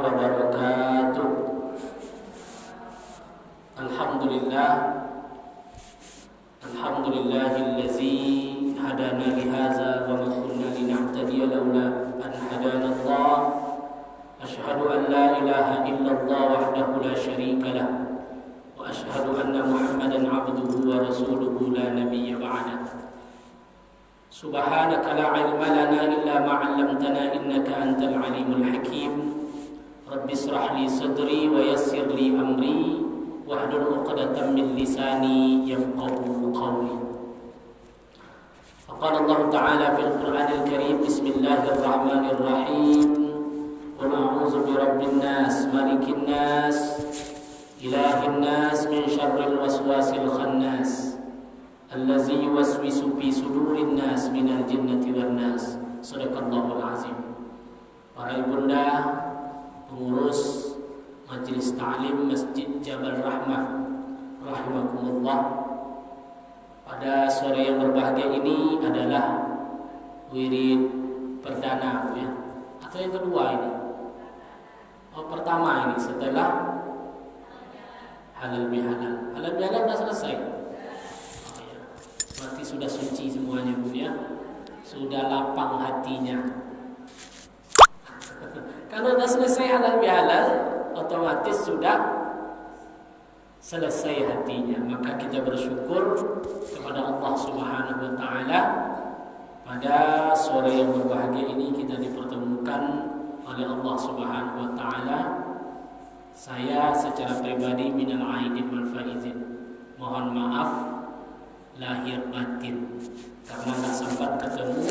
wabarakatuh. Alhamdulillahillazi hadana lihaza wa ma kunna linahtadiya laula an hadana Allah. Asyhadu an la ilaha illallah wahdahu la syarika lah wa asyhadu anna Muhammadan abduhu wa rasuluhu la nabiyya ba'dah. Subhanaka la ilma lana illa ma 'allamtana innaka antal alimul hakim. Rabbi israh li sadri wa yassir li amri wahlul 'uqdatam min lisani yafqahu qawli. Faqala Allah Ta'ala fil Qur'anil Karim, Bismillahirrahmanirrahim. Qul a'udzu birabbin nas, malikin nas, ilahin nas, min syarril waswasil khannas, allazi yuwaswisu fi sudurin nas minal jinnati wan nas. Shadaqallahul azim. Para ibunda, pengurus Majelis Ta'lim Masjid Jabal Rahmah rahimakumullah, pada sore yang berbahagia ini adalah wirid perdana ya, atau yang kedua ini? Pertama ini setelah halal bihalal. Halal bihalal sudah selesai. Berarti sudah suci semuanya Bu ya. Sudah lapang hatinya. Kalau sudah selesai halal bihalal, otomatis sudah selesai hatinya. Maka kita bersyukur kepada Allah Subhanahu wa taala, pada sore yang berbahagia ini kita dipertemukan oleh Allah Subhanahu wa taala. Saya secara pribadi minal aidin wal faizin, mohon maaf lahir batin karena nggak sempat ketemu.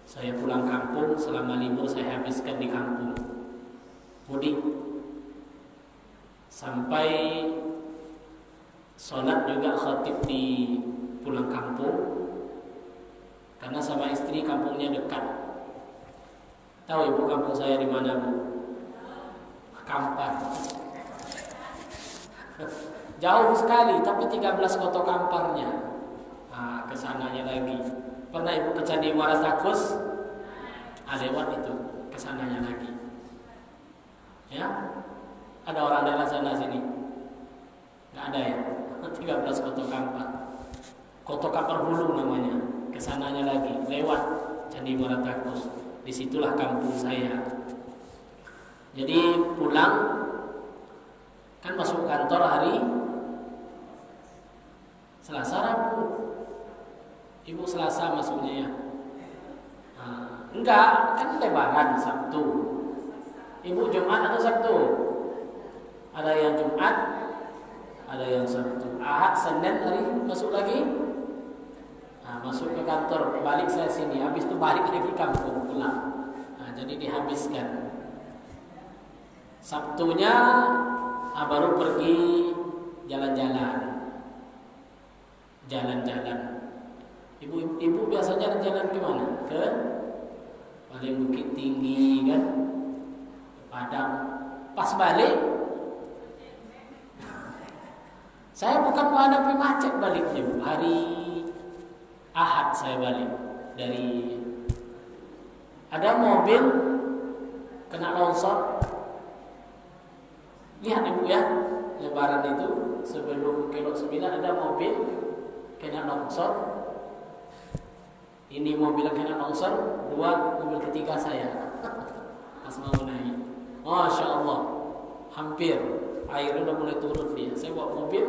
Saya pulang kampung, selama libur saya habiskan di kampung, mudik sampai sholat juga khatib di pulang kampung, karena sama istri kampungnya dekat. Tahu ibu kampung saya di mana Bu? Kampar. Jauh sekali, tapi 13 koto Kamparnya. Nah, kesananya lagi. Pernah ibu ke Candi Muara Takus? Lewat itu, kesananya lagi. Ya, ada orang daerah sana sini? Nggak ada ya? 13 koto Kampar. Koto Kampar Hulu namanya. Kesananya lagi, lewat Candi Muara Takus. Disitulah kampung saya. Jadi pulang kan masuk kantor hari Selasa Rabu. Ibu Selasa masuknya ya? Enggak, kan lebaran Sabtu. Ibu Jumat atau Sabtu? Ada yang Jumat, ada yang Sabtu. Ahad, Senin hari masuk lagi. Masuk ke kantor, balik saya sini. Habis itu balik lagi kampung pulang. Jadi dihabiskan. Sabtunya baru pergi jalan-jalan. Ibu biasanya jalan ke mana? Ke paling Bukit Tinggi kan? Padang. Pas balik, saya bukan menghadapi macet baliknya. Hari Ahad saya balik dari, ada mobil kena longsor. Lihat ibu ya, lebaran itu sebelum kilo 9 ada mobil kena longsor. Ini mobil yang kena longsor, 2 mobil ketiga saya pas mau naik. Masya Allah, hampir air udah mulai turun dia. Saya bawa mobil,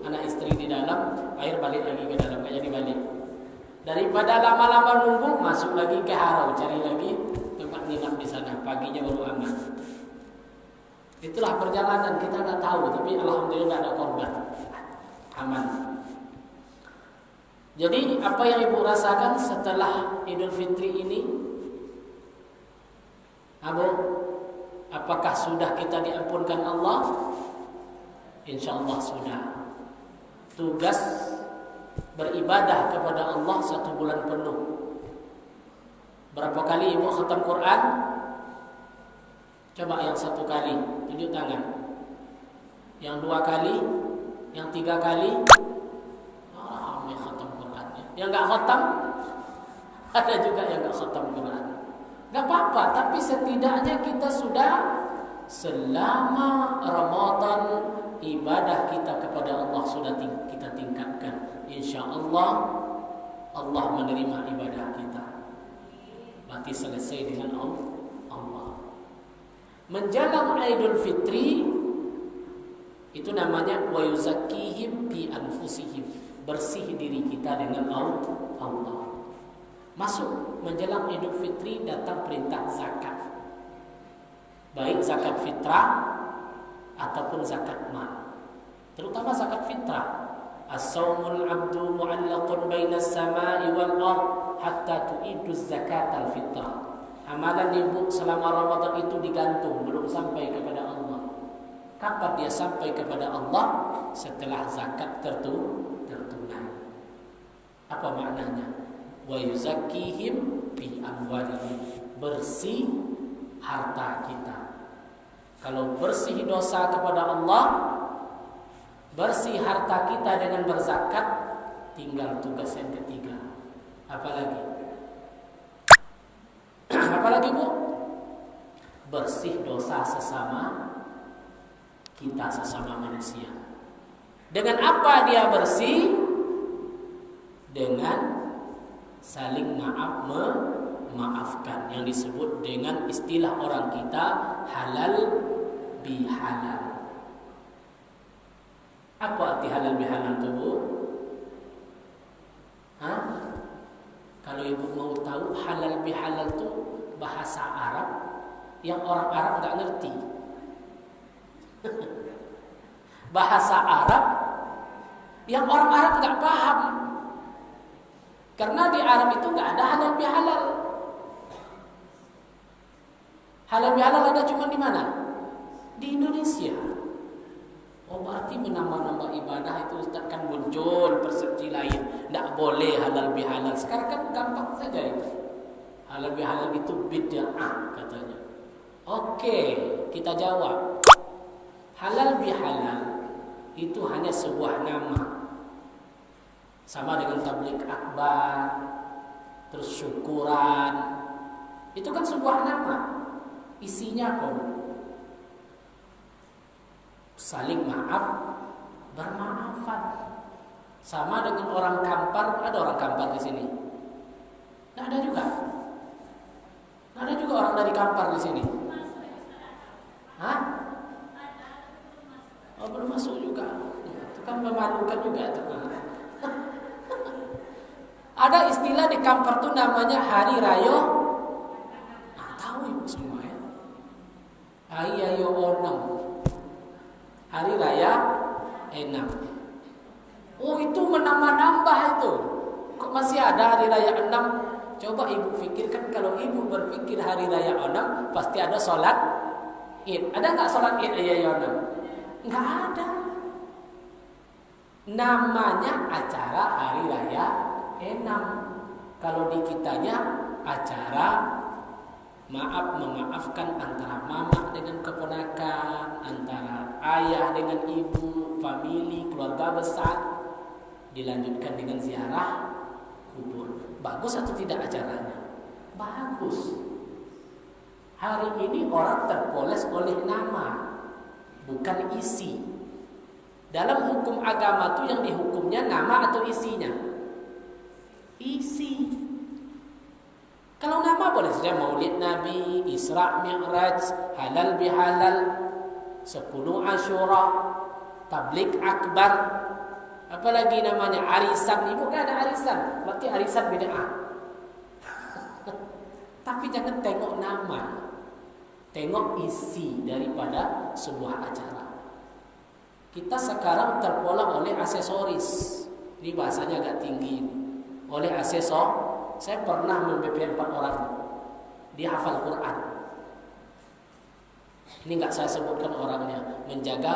anak istri di dalam, air balik lagi ke dalam, gak jadi balik. Daripada lama-lama nunggu, masuk lagi ke Harau, cari lagi tempat nginap di sana. Paginya baru aman. Itulah perjalanan, kita nggak tahu, tapi alhamdulillah nggak ada korban, aman. Jadi apa yang ibu rasakan setelah Idul Fitri ini? Apakah sudah kita diampunkan Allah? Insya Allah sudah. Tugas beribadah kepada Allah 1 bulan penuh. Berapa kali ibu khatam Quran? Coba yang 1 kali, tunjuk tangan. Yang 2 kali, yang 3 kali. Khatam Qurannya. Yang nggak khatam, ada juga yang nggak khatam Quran. Gak apa-apa, tapi setidaknya kita sudah selama Ramadan ibadah kita kepada Allah sudah kita tingkatkan. Insya Allah Allah menerima ibadah kita. Berarti selesai dengan Allah. Menjelang Idul Fitri itu namanya wa yuzakkihim bi anfusihim, bersih diri kita dengan Allah. Masuk menjelang Idul Fitri datang perintah zakat. Baik zakat fitrah ataupun zakat mal. Terutama zakat fitrah. As-saumul abdu mu'allaqun bainas sama'i wal ard hatta tu'idu zakat al-fitrah. Amalan ibu selama Ramadan itu digantung, belum sampai kepada Allah. Kapan dia sampai kepada Allah? Setelah zakat tertunai. Apa maknanya? Wa yuzakkihim bi amwalihim, bersih harta kita. Kalau bersih dosa kepada Allah, bersih harta kita dengan berzakat, tinggal tugas yang ketiga. Apalagi? Apalagi Bu? Bersih dosa sesama kita, sesama manusia. Dengan apa dia bersih? Dengan saling memaafkan, yang disebut dengan istilah orang kita halal bihalal. Apa arti halal bihalal itu Bu? Kalau ibu mau tahu, halal bihalal itu bahasa Arab yang orang Arab nggak ngerti. Bahasa Arab yang orang Arab nggak paham. Karena di Arab itu nggak ada halal bihalal. Halal bihalal ada cuma di mana? Di Indonesia. Oh, berarti menambah-nambah ibadah itu kan muncul persepsi lain. Nggak boleh halal bihalal. Sekarang kan gampang saja itu. Halal bihalal itu bid'ah katanya. Oke, kita jawab. Halal bihalal itu hanya sebuah nama. Sama dengan tablik akbar, terus syukuran. Itu kan sebuah nama. Isinya apa? Saling maaf, bermaafan. Sama dengan orang Kampar. Ada orang Kampar di sini? Nggak ada juga. Nggak ada juga orang dari Kampar di sini. Hah? Oh, belum masuk juga. Itu kan memalukan juga itu. Ada istilah di Kampar tuh namanya Hari Raya. Tahu ibu semua ya? Hari Raya Onam. Hari Raya Enam. Oh, itu menambah-nambah itu. Kok masih ada Hari Raya Enam? Coba ibu pikirkan, kalau ibu berpikir Hari Raya Enam, pasti ada sholat Id. Ada nggak sholat Id Raya Enam? Nggak ada. Namanya acara Hari Raya Enam. Kalau di kitanya acara memaafkan antara mama dengan keponakan, antara ayah dengan ibu, famili, keluarga besar, dilanjutkan dengan ziarah kubur. Bagus atau tidak acaranya? Bagus. Hari ini orang terpoles oleh nama, bukan isi. Dalam hukum agama itu yang dihukumnya nama atau isinya? Isi. Kalau nama boleh saja Maulid Nabi, Isra Mi'raj, halal bihalal, 10 Asyura, tablik akbar, apalagi namanya arisan. Ibu kan ada arisan, berarti arisan bid'ah. Tapi jangan tengok nama, tengok isi daripada sebuah acara. Kita sekarang terpola oleh aksesoris. Ini bahasanya agak tinggi. Oleh asesor, saya pernah membimbing 4 orang. Dia hafal Quran. Ini nggak saya sebutkan orangnya, menjaga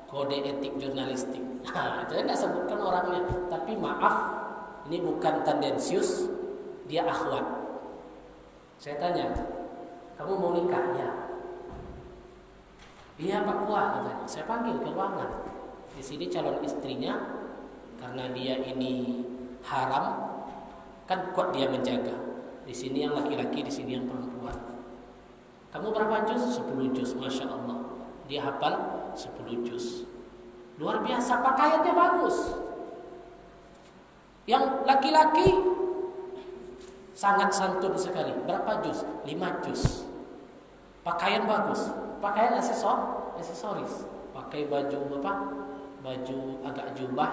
kode etik jurnalistik. Saya nggak sebutkan orangnya, tapi maaf, ini bukan tendensius, dia akhwat. Saya tanya, kamu mau nikah? Ya. Iya Pak Wah, katanya. Saya panggil ke ruangan. Di sini calon istrinya, karena dia ini haram, kan kuat dia menjaga. Di sini yang laki-laki, di sini yang perempuan. Kamu berapa juz? 10 juz, Masya Allah. Dia hafal 10 juz. Luar biasa, pakaiannya bagus. Yang laki-laki sangat santun sekali. Berapa juz? 5 juz. Pakaian bagus. Pakaian aksesoris. Pakai baju apa? Baju agak jubah,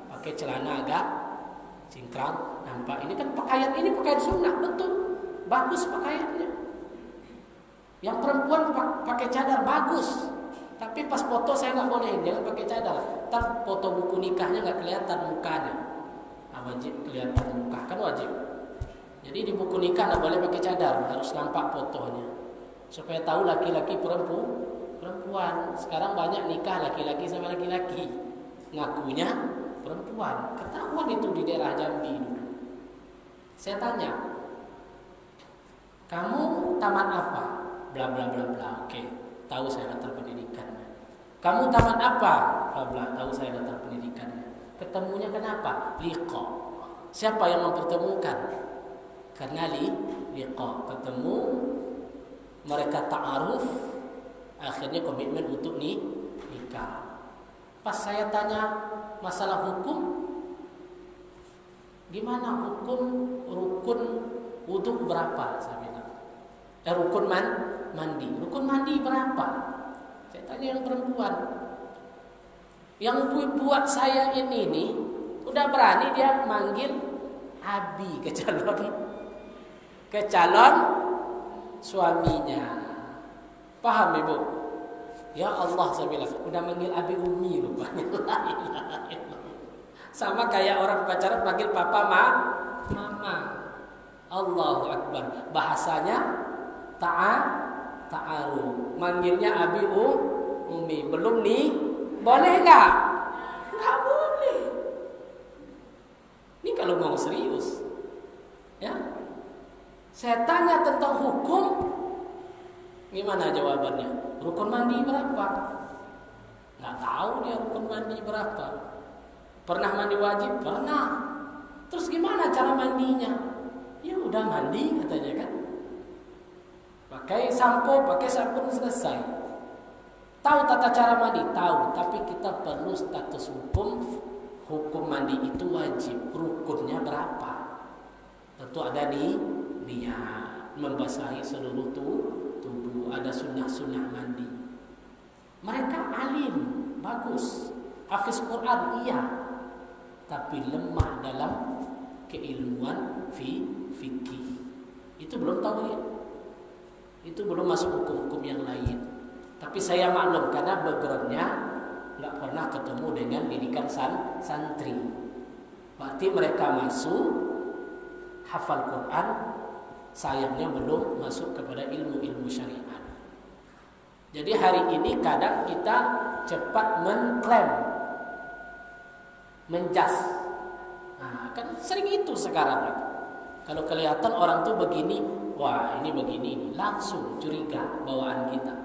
pakai celana agak cingkrang, nampak. Ini kan pakaian sunnah, betul. Bagus pakaiannya. Yang perempuan pakai cadar bagus. Tapi pas foto saya nggak bolehin, jangan pakai cadar. Ntar foto buku nikahnya nggak kelihatan mukanya. Wajib kelihatan muka, kan wajib. Jadi di buku nikah nggak boleh pakai cadar, harus nampak fotonya. Supaya tahu laki-laki perempuan. Sekarang banyak nikah laki-laki sama laki-laki, ngakunya perempuan. Ketahuan itu di daerah Jambi dulu. Saya tanya, kamu tamat apa? Bla bla bla bla. Oke, tahu saya latar pendidikannya. Kamu tamat apa? Bla bla. Tahu saya latar pendidikannya. Ketemunya kenapa? Liqa. Siapa yang mempertemukan? Karena liqa, ketemu, mereka ta'aruf, akhirnya komitmen untuk nikah. Pas saya tanya masalah hukum, gimana hukum rukun wudu berapa? Saya bilang. Rukun mandi. Rukun mandi berapa? Saya tanya yang perempuan. Yang buat saya ini nih, udah berani dia manggil abi ke calon suaminya. Paham Ibu? Ya Allah, saya bilang, udah manggil abi umi rupanya. Sama kayak orang pacaran panggil papa mama. Allahu Akbar. Bahasanya ta'aru. Manggilnya abi umi. Belum nih. Boleh nggak? Nggak boleh. Ini kalau mau serius, ya. Saya tanya tentang hukum, gimana jawabannya? Rukun mandi berapa? Nggak tahu dia rukun mandi berapa. Pernah mandi wajib? Pernah. Terus gimana cara mandinya? Ya udah mandi katanya kan. Pakai sampo, pakai sabun, selesai. Tahu tata cara mandi? Tahu, tapi kita perlu status hukum mandi itu wajib. Rukunnya berapa? Tentu ada niat, membasahi seluruh tubuh, ada sunnah mandi. Mereka alim, bagus, hafiz Quran, iya, tapi lemah dalam keilmuan fikih. Itu belum tauhid. Itu belum masuk hukum-hukum yang lain. Tapi saya maklum karena backgroundnya nggak pernah ketemu dengan didikan santri. Berarti mereka masuk hafal Quran, sayangnya belum masuk kepada ilmu syariat. Jadi hari ini kadang kita cepat mengklaim, menjas. Nah, kan sering itu sekarang itu. Kalau kelihatan orang tuh begini, wah ini begini, langsung curiga bawaan kita.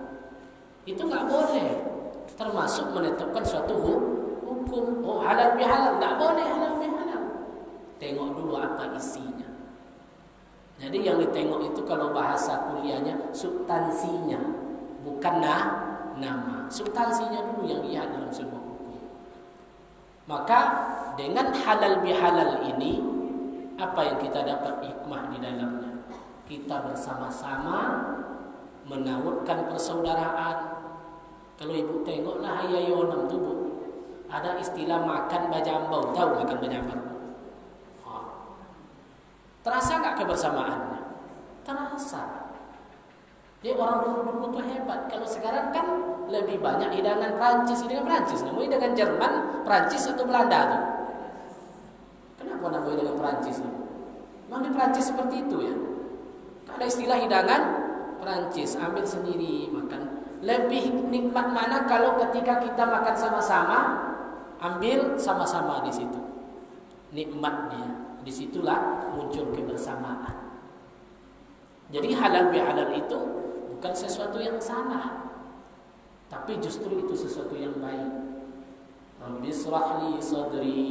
Itu nggak boleh, termasuk menetapkan suatu hukum. Oh halal bihalal, nggak boleh halal bihalal. Tengok dulu apa isinya. Jadi yang ditengok itu kalau bahasa kuliahnya substansinya, bukan nama. Substansinya dulu yang lihat dalam sebuah hukum. Maka dengan halal bihalal ini, apa yang kita dapat hikmah di dalamnya? Kita bersama-sama menautkan persaudaraan. Kalau ibu tengoklah Hayayonam tuh Bu, ada istilah makan bajambau. Tahu makan bajambau? Terasa nggak kebersamaannya? Terasa. Jadi orang dulu tuh hebat. Kalau sekarang kan lebih banyak hidangan Prancis. Namun hidangan Jerman, Prancis atau Belanda tuh. Kenapa namanya hidangan Prancis? Memang di Prancis seperti itu ya. Ada istilah hidangan Prancis, ambil sendiri makan. Lebih nikmat mana kalau ketika kita makan sama-sama, ambil sama-sama di situ. Nikmatnya, disitulah muncul kebersamaan. Jadi halal bihalal itu bukan sesuatu yang salah, tapi justru itu sesuatu yang baik. Rabbi israh li sadri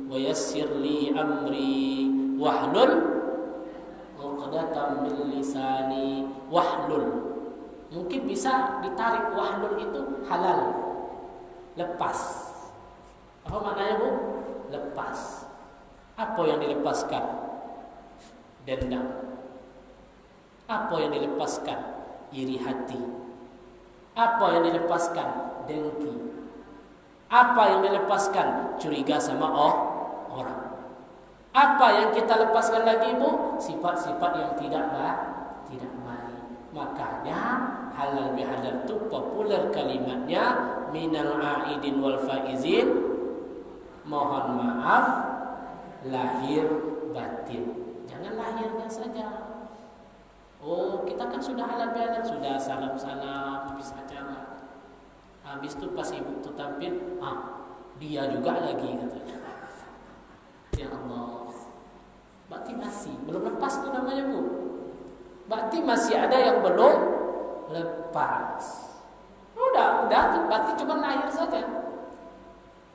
wa yassir li amri wahlul 'uqdatam min lisani wahlul. Mungkin bisa ditarik wahlul itu halal, lepas. Apa maknanya, Bu? Lepas. Apa yang dilepaskan? Dendam. Apa yang dilepaskan? Iri hati. Apa yang dilepaskan? Dengki. Apa yang dilepaskan? Curiga sama orang. Apa yang kita lepaskan lagi, Bu? Sifat-sifat yang tidak baik. Makanya halal bihalal itu populer kalimatnya, minal aidin wal faizin, mohon maaf lahir batin. Jangan lahirnya saja. Oh, kita kan sudah halal bihalal, sudah salam-salam, habis acara. Habis itu pas ibu itu tampil, dia juga lagi katanya. Ya Allah. Berarti masih belum lepas tuh namanya, Bu. Berarti masih ada yang belum lepas. Udah, berarti cuma lahir saja.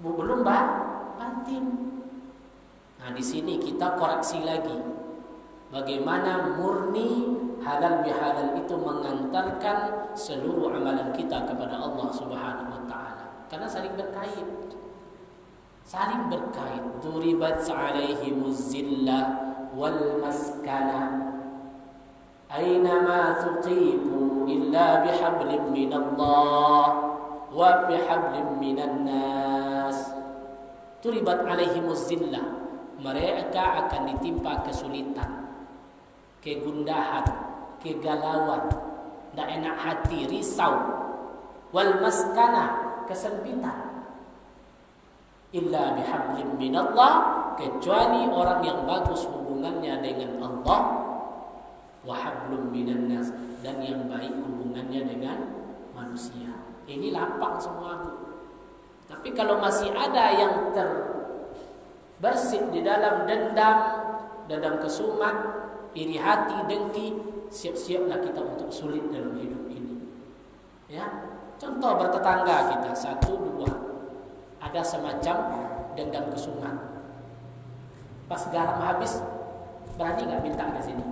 Bu, belum batin. Nah, di sini kita koreksi lagi. Bagaimana murni halal bihalal itu mengantarkan seluruh amalan kita kepada Allah Subhanahu wa taala. Karena saling berkait. Duribat 'alaihimuz zillah wal maskanah. Aynama tuqifu illa bihablin minallah wa bihablin minan nas. Turibat alaihimuz zillah. Mereka akan ditimpa kesulitan, kegundahan, kegalauan, tidak enak hati, risau. Wal maskana, kesempitan. Illa bihablin minallah, kecuali orang yang bagus hubungannya dengan Allah. Wa hablum minan nas, dan yang baik hubungannya dengan manusia. Ini lapang semua, Bu. Tapi kalau masih ada yang terbersih di dalam dendam kesumat, iri hati, dengki, siap-siaplah kita untuk sulit dalam hidup ini. Ya, contoh bertetangga kita, 1, 2, ada semacam dendam kesumat. Pas garam habis, berani nggak minta ke sini?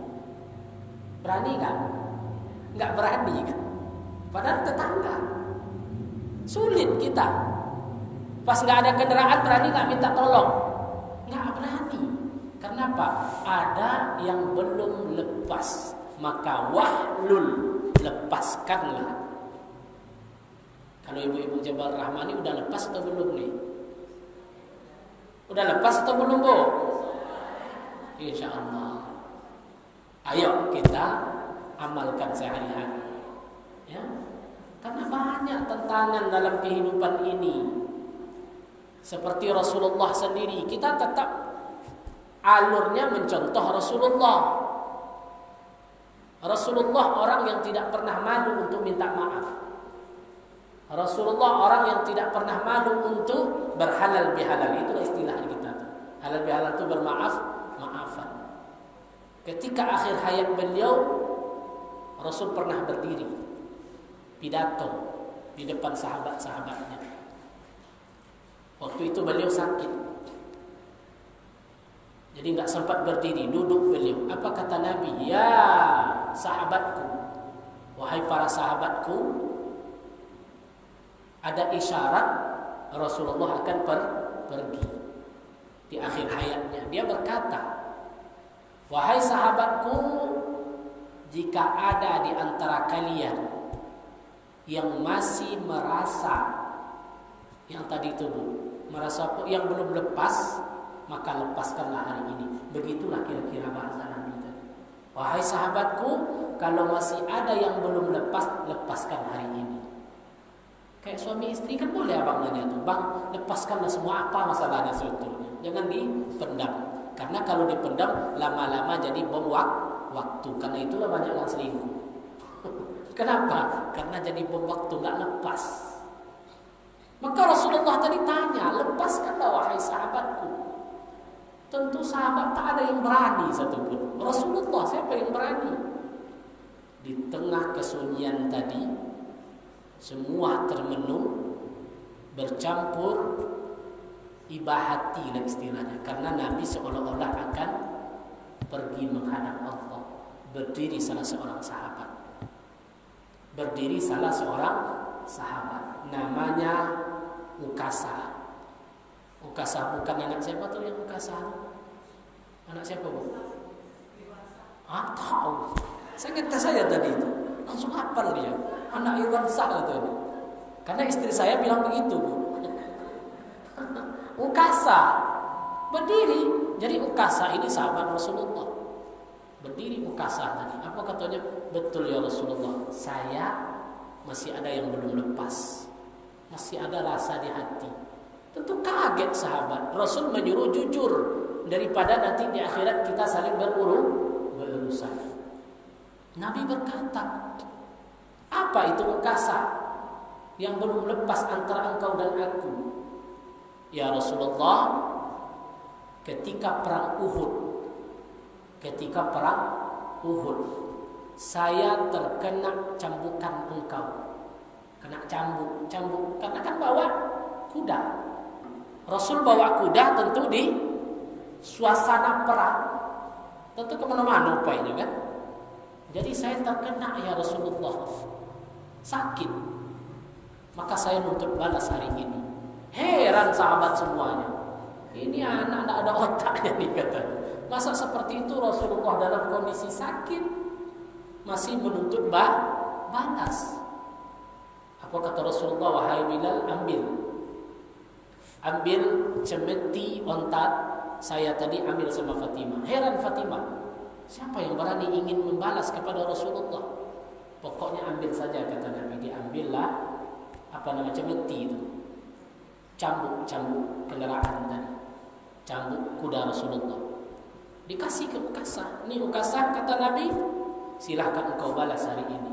Berani nggak? Nggak berani kan? Padahal tetangga. Sulit kita. Pas nggak ada kendaraan, berani nggak minta tolong? Nggak berani. Kenapa? Ada yang belum lepas. Maka wahlul, lepaskanlah. Kalau ibu-ibu Jabal Rahmani udah lepas atau belum nih? Udah lepas atau belum, Bu? Insya Allah. Ayo kita amalkan sehari-hari. Ya. Karena banyak tantangan dalam kehidupan ini. Seperti Rasulullah sendiri, kita tetap alurnya mencontoh Rasulullah. Rasulullah orang yang tidak pernah malu untuk minta maaf. Rasulullah orang yang tidak pernah malu untuk berhalal bihalal. Itulah istilah kita. Halal bihalal itu maafan. Ketika akhir hayat beliau, Rasul pernah berdiri pidato di depan sahabat-sahabatnya. Waktu itu beliau sakit, jadi nggak sempat berdiri, duduk beliau. Apa kata Nabi? Ya sahabatku, wahai para sahabatku, ada isyarat Rasulullah akan pergi di akhir hayatnya. Dia berkata, wahai sahabatku, jika ada di antara kalian yang masih merasa yang tadi itu, Bu, merasa yang belum lepas, maka lepaskanlah hari ini. Begitulah kira-kira bahasa Nabi tadi. Wahai sahabatku, kalau masih ada yang belum lepas, lepaskan hari ini. Kayak suami istri kan boleh abang nanya tuh, bang, lepaskanlah semua, apa masalahnya sebetulnya. Jangan dipendam. Karena kalau dipendam, lama-lama jadi bom waktu. Karena itulah banyak orang selingkuh. Kenapa? Karena jadi bom waktu, gak lepas. Maka Rasulullah tadi tanya, lepaskanlah wahai sahabatku. Tentu sahabat tak ada yang berani satupun. Rasulullah, siapa yang berani? Di tengah kesunyian tadi, semua termenung, bercampur, ibahati lah istilahnya. Karena Nabi seolah-olah akan pergi menghadap Allah. berdiri salah seorang sahabat. Berdiri salah seorang sahabat. Namanya Ukasa. Ukasa bukan anak siapa tuh yang Ukasa? Anak siapa bu? Tahu. Saya ngetes saya tadi itu. Langsung hafal dia. Anak Iwansa itu. Karena istri saya bilang begitu bu. Ukasa berdiri. Jadi Ukasa ini sahabat Rasulullah. Berdiri Ukasa tadi. Apa katanya? Betul ya Rasulullah. Saya masih ada yang belum lepas. Masih ada rasa di hati. Tentu kaget sahabat. Rasul menyuruh jujur daripada nanti di akhirat kita saling berurusan. Nabi berkata, apa itu Ukasa yang belum lepas antara engkau dan aku? Ya Rasulullah, ketika perang Uhud, saya terkena cambukan engkau. Kena cambuk karena kan bawa kuda. Rasul bawa kuda tentu di suasana perang. Tentu kemana-mana upayanya kan. Jadi saya terkena ya Rasulullah. Sakit. Maka saya nuntut balas hari ini. Heran sahabat semuanya. Ini anak tidak ada otaknya nih kata. Masa seperti itu Rasulullah dalam kondisi sakit masih menuntut balas. Apa kata Rasulullah? Wahai Bilal, ambil cemeti onta saya tadi, ambil sama Fatimah. Heran Fatimah, siapa yang berani ingin membalas kepada Rasulullah? Pokoknya ambil saja kata Nabi. Diambillah cemeti itu, cambuk kendaraan tadi, cambuk kuda Rasulullah. Dikasih ke Ukasa. Ini Ukasa kata Nabi, silahkan engkau balas hari ini.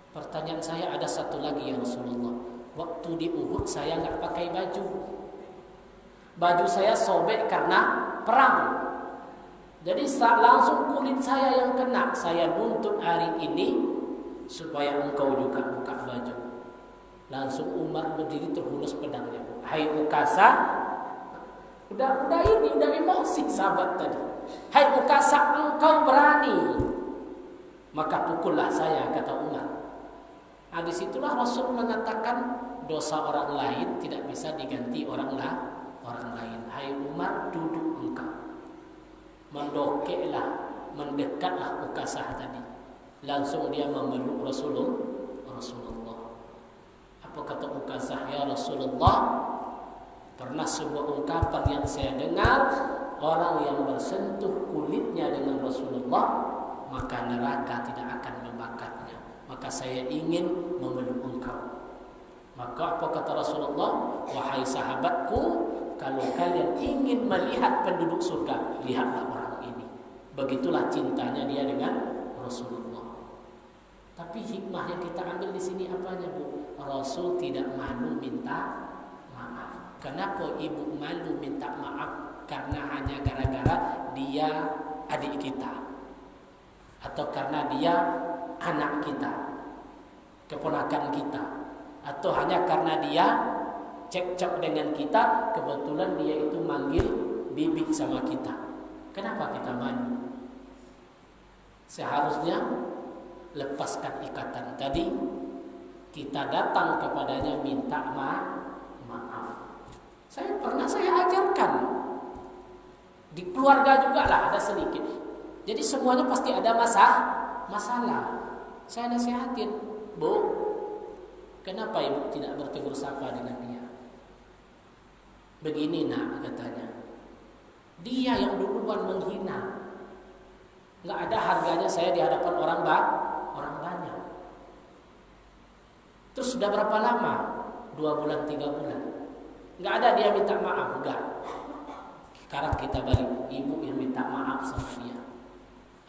Pertanyaan saya ada satu lagi ya Rasulullah. Waktu di Uhud saya nggak pakai baju. Baju saya sobek karena perang. Jadi langsung kulit saya yang kena. Saya nuntut hari ini supaya engkau juga buka baju. Langsung Umar berdiri terhunus pedangnya. Hai Ukasa, udah emosi sahabat tadi. Hai Ukasa, engkau berani, maka pukullah saya, kata Umar. Nah, disitulah Rasul mengatakan dosa orang lain tidak bisa diganti orang lain. Hai Umar, duduk engkau. Mendekatlah Ukasah tadi. Langsung dia memeluk Rasulullah. Apa kata Ukasah? Ya Rasulullah, pernah sebuah ungkapan yang saya dengar, orang yang bersentuh kulitnya dengan Rasulullah, maka neraka tidak akan membakarnya. Maka saya ingin memeluk engkau. Maka apa kata Rasulullah? Wahai sahabatku, kalau kalian ingin melihat penduduk surga, lihatlah orang ini. Begitulah cintanya dia dengan Rasulullah. Tapi hikmah yang kita ambil di sini apanya, Bu? Rasul tidak malu minta maaf. Kenapa ibu malu minta maaf? Karena hanya gara-gara dia adik kita, atau karena dia anak kita, keponakan kita, atau hanya karena dia cekcok dengan kita, kebetulan dia itu manggil bibi sama kita. Kenapa kita malu? Seharusnya lepaskan ikatan tadi, kita datang kepadanya minta maaf. Saya ajarkan di keluarga juga lah ada sedikit. Jadi semuanya pasti ada masalah. Saya nasihatin, Bu, kenapa ibu tidak bertegur sapa dengan dia? Begini nak, katanya, dia yang duluan menghina. Nggak ada harganya saya di hadapan orang banyak. Terus sudah berapa lama? 2 bulan, 3 bulan. Nggak ada dia minta maaf, enggak. Sekarang kita balik, ibu yang minta maaf sama dia.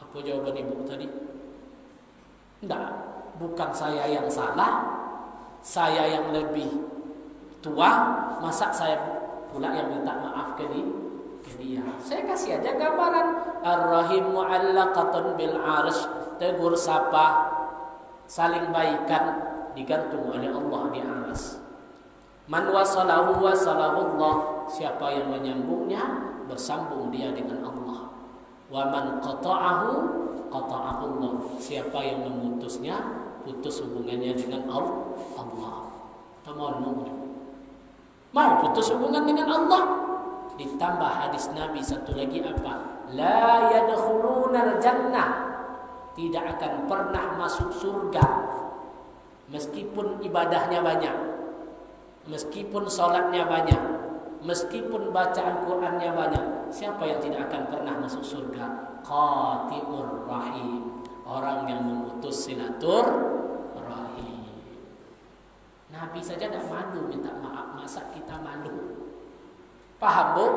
Apa jawaban ibu tadi? Enggak, bukan saya yang salah, saya yang lebih tua, masa saya pula yang minta maaf ke dia. Saya kasih aja gambaran, Ar-Rahim mu'allaqatun bil arsh, tegur sapa, saling baikan digantung oleh Allah di arsy. Man wasalahu wasalahullah, siapa yang menyambungnya bersambung dia dengan Allah. Wa man qata'ahu qata'ahullah. Siapa yang memutusnya, putus hubungannya dengan Allah. Mau putus hubungan dengan Allah. Ditambah hadis Nabi satu lagi apa? La yadkhulunal jannah. Tidak akan pernah masuk surga meskipun ibadahnya banyak, meskipun salatnya banyak, meskipun bacaan Qur'annya banyak. Siapa yang tidak akan pernah masuk surga? Qati'ur rahim, orang yang memutus silaturahim. Nabi saja tidak malu minta maaf, masa kita malu? Paham, Bu?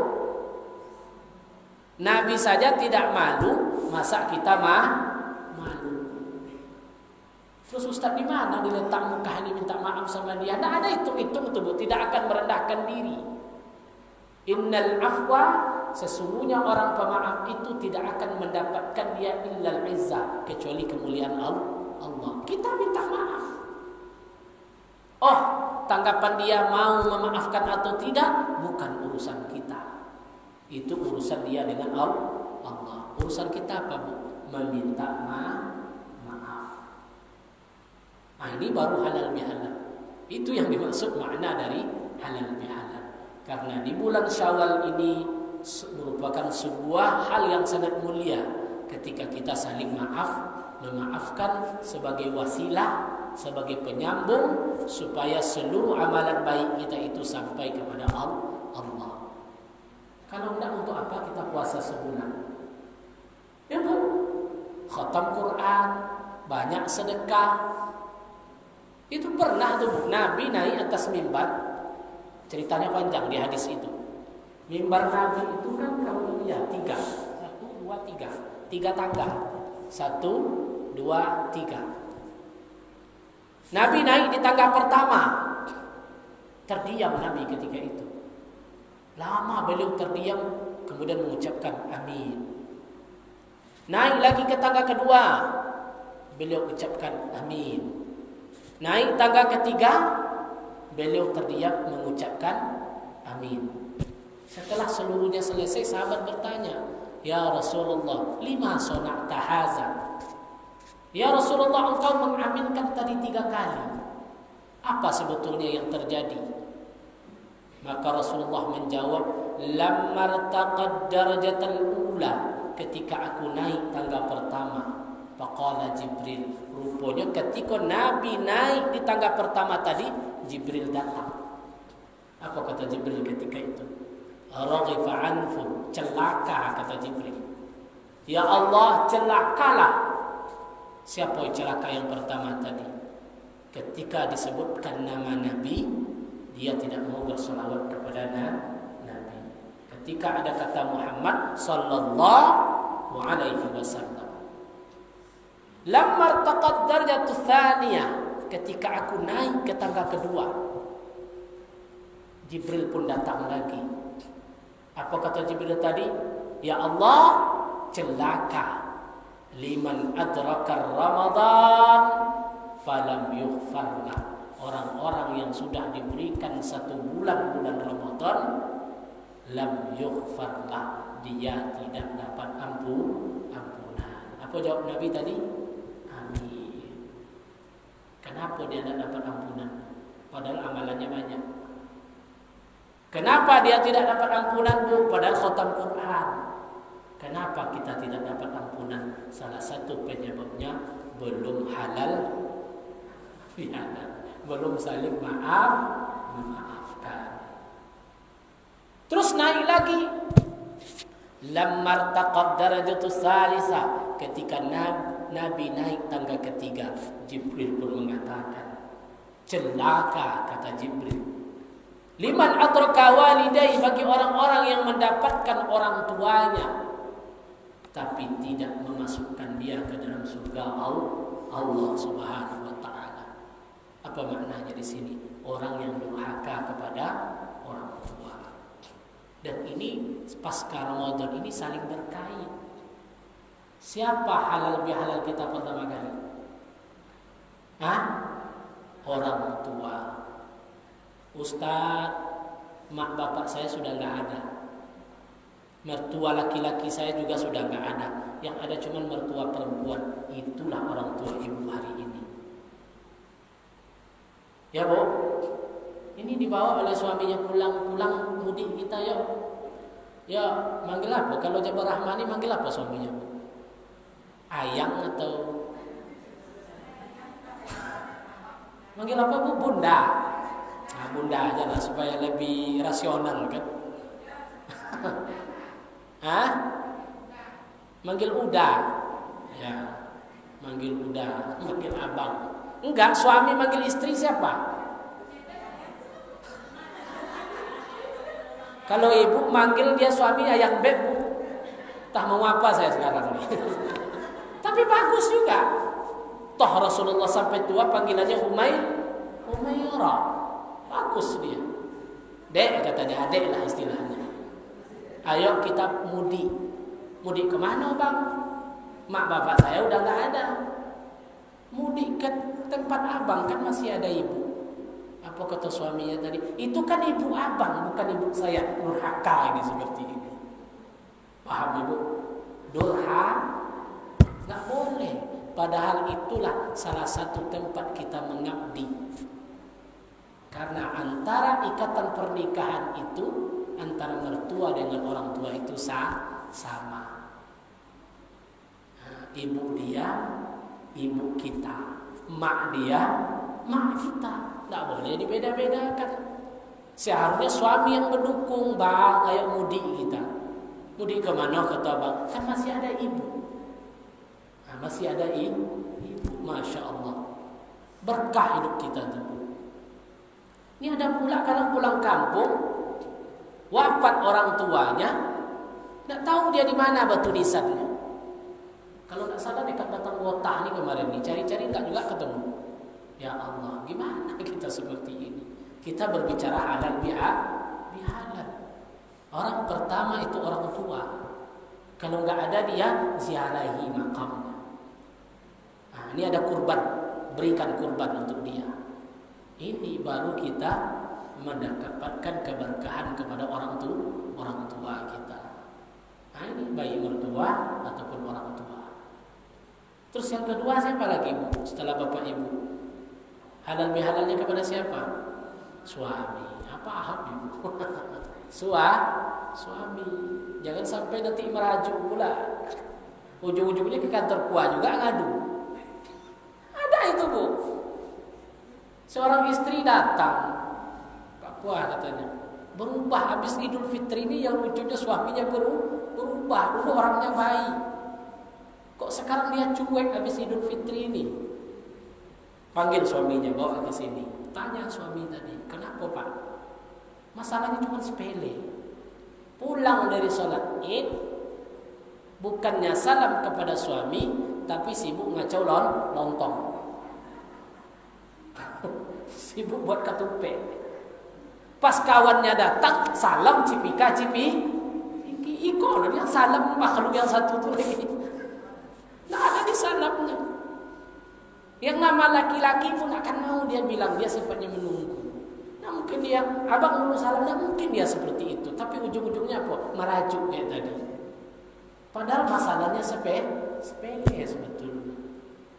Nabi saja tidak malu, masa kita malu? Terus Ustaz di mana diletak muka ini minta maaf sama dia? Nah, ada hitung-hitung tuh, Bu. Tidak akan merendahkan diri. Innal afwa, sesungguhnya orang pemaaf itu tidak akan mendapatkan dia illal izzah, kecuali kemuliaan Allah. Kita minta maaf. Oh, tanggapan dia mau memaafkan atau tidak bukan urusan kita. Itu urusan dia dengan Allah. Urusan kita apa, Bu? Meminta maaf. Nah, ini baru halal bihalal. Itu yang dimaksud makna dari halal bihalal. Karena di bulan Syawal ini merupakan sebuah hal yang sangat mulia ketika kita saling memaafkan sebagai wasilah, sebagai penyambung supaya seluruh amalan baik kita itu sampai kepada Allah. Kalau tidak, untuk apa kita puasa sebulan? Ya, Bu. Khatam Quran, banyak sedekah. Itu pernah tuh Nabi naik atas mimbar. Ceritanya panjang di hadis itu. Mimbar Nabi itu kan kalau lihat 3, 1, 2, 3, 3 tangga. 1, 2, 3. Nabi naik di tangga pertama. Terdiam Nabi ketika itu. Lama beliau terdiam, kemudian mengucapkan amin. Naik lagi ke tangga kedua, beliau ucapkan amin. Naik tangga ketiga, beliau terdiam mengucapkan amin. Setelah seluruhnya selesai, sahabat bertanya, "Ya Rasulullah, lima sona'ta haza?" Ya Rasulullah, engkau mengaminkan tadi 3 kali. Apa sebetulnya yang terjadi? Maka Rasulullah menjawab, "Lamma irtaqad darajatal ula." Ketika aku naik tangga pertama, faqala Jibril. Rupanya ketika Nabi naik di tangga pertama tadi, Jibril datang. Apa kata Jibril ketika itu? Raghifa anfu, celaka kata Jibril. Ya Allah, celakalah. Siapa yang celaka yang pertama tadi? Ketika disebutkan nama Nabi, dia tidak mau bersolawat kepada Nabi. Ketika ada kata Muhammad sallallahu alaihi wasallam. Lamma irtaqad darajatu tsaniyah, ketika aku naik ke tangga kedua, Jibril pun datang lagi. Apa kata Jibril tadi? Ya Allah, celaka liman adraka Ramadan falam yughfarlah. Orang-orang yang sudah diberikan 1 bulan Ramadan, lam yughfarlah, dia tidak dapat ampunan. Apa jawab Nabi tadi? Kenapa dia tidak dapat ampunan? Padahal amalannya banyak. Kenapa dia tidak dapat ampunan, Bu? Padahal khatam Quran. Kenapa kita tidak dapat ampunan? Salah satu penyebabnya belum halal bihalal, belum saling memaafkan. Terus naik lagi. Lamma irtaqad darajatu tsalitsah, ketika Nabi naik tangga ketiga, Jibril pun mengatakan, celaka kata Jibril. Liman adraka walidayhi, bagi orang-orang yang mendapatkan orang tuanya tapi tidak memasukkan dia ke dalam surga Allah Subhanahu wa taala. Apa maknanya di sini? Orang yang durhaka kepada orang tua. Dan ini pasca Ramadan ini saling berkait. Siapa halal bihalal kita pertama kali? Orang tua. Ustaz, mak bapak saya sudah nggak ada. Mertua laki-laki saya juga sudah nggak ada. Yang ada cuma mertua perempuan. Itulah orang tua ibu hari ini. Ya Bu, ini dibawa oleh suaminya pulang mudik kita yuk. Ya manggil apa? Kalau Jabal Rahmani manggil apa suaminya Bu? Ayang atau manggil apa Bu? Bunda. Nah, bunda aja lah supaya lebih rasional kan. Hah? Manggil Uda. Ya. Manggil Uda, manggil abang. Enggak, suami manggil istri siapa? Kalau ibu manggil dia suami ayang beb, Bu. Tak mau apa saya sekarang nih. Tapi bagus juga. Toh Rasulullah sampai tua panggilannya Umairah. Bagus dia. Dek katanya, adek lah istilahnya. Ayo kita mudik. Mudik kemana bang? Mak bapak saya udah gak ada. Mudik ke tempat abang, kan masih ada ibu. Apa kata suaminya tadi? Itu kan ibu abang, bukan ibu saya. Durhaka ini seperti ini. Paham ibu? Durhaka gak boleh. Padahal itulah salah satu tempat kita mengabdi. Karena antara ikatan pernikahan itu, antara mertua dengan orang tua itu sama. Nah, ibu dia, ibu kita. Mak dia, mak kita. Tidak boleh dibeda-bedakan. Seharusnya suami yang mendukung, bang, ayo mudik kita. Mudik kemana kata bang? Kan masih ada ibu. Nah, masih ada ibu. Masya Allah. Berkah hidup kita tuh. Ini ada pula kadang pulang kampung, wafat orang tuanya, tidak tahu dia di mana batu nisannya. Kalau tidak salah dekat Batang Kota nih kemarin nih, cari-cari nggak juga ketemu. Ya Allah, gimana kita seperti ini? Kita berbicara halal bihalal. Orang pertama itu orang tua. Kalau nggak ada dia ziarahi makamnya. Nah, ini ada kurban, berikan kurban untuk dia. Ini baru kita mendapatkan keberkahan kepada orang tua kita. Nah, ini baik mertua ataupun orang tua. Terus yang kedua siapa lagi Bu? Setelah bapak ibu, halal bihalalnya kepada siapa? Suami. Apa aham ibu? Suami. Jangan sampai nanti merajuk pula. Ujung-ujungnya ke kantor kuah juga ngadu. Ada itu Bu. Seorang istri datang, Pak Puah katanya, berubah habis Idul Fitri ini yang lucunya suaminya berubah. Dulu orangnya baik. Kok sekarang dia cuek habis Idul Fitri ini? Panggil suaminya, bawa ke sini. Tanya suami tadi, kenapa Pak? Masalahnya cuma sepele. Pulang dari sholat Id, bukannya salam kepada suami, tapi sibuk ngacau lontong. Sibuk buat ketupat. Pas kawannya datang, salam cipika iko dia salam makhluk yang satu tu lagi. Nah ada di salamnya. Yang nama laki-laki pun akan mau dia bilang, dia sifatnya menunggu. Nah mungkin dia abang dulu salamnya, mungkin dia seperti itu. Tapi ujung-ujungnya apa? Merajuk kayak tadi. Padahal masalahnya sepele sebetulnya.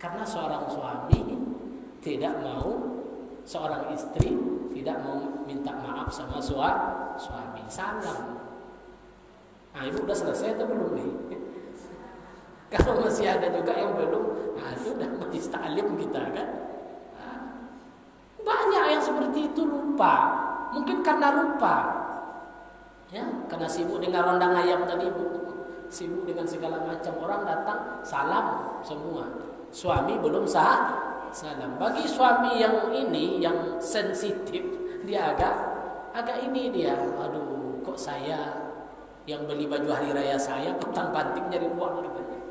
Karena seorang suami tidak mau, seorang istri tidak mau minta maaf sama suami. Salam. Nah ibu udah selesai atau belum nih? Kalau masih ada juga yang belum, nah itu udah majlis ta'lim kita kan. Nah, banyak yang seperti itu lupa. Mungkin karena lupa. Ya, karena sibuk dengan rondang ayam tadi Bu. Sibuk dengan segala macam, orang datang salam semua. Suami belum salam. Bagi suami yang ini, yang sensitif, dia agak ini dia. Aduh, kok saya yang beli baju hari raya saya petang-panting nyari uang katanya.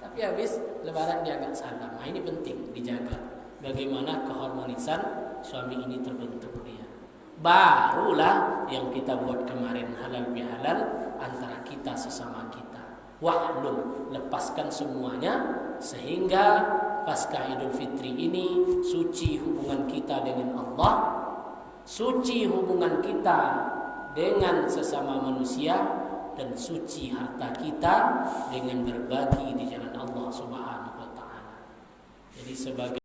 Tapi habis lebaran dia agak salam. Nah, ini penting dijaga. Bagaimana keharmonisan suami ini terbentuk dia. Barulah yang kita buat kemarin halal bihalal antara kita sesama kita. Wahlul, lepaskan semuanya sehingga pasca Idul Fitri ini suci hubungan kita dengan Allah, suci hubungan kita dengan sesama manusia, dan suci harta kita dengan berbagi di jalan Allah Subhanahu wa taala. Jadi sebagai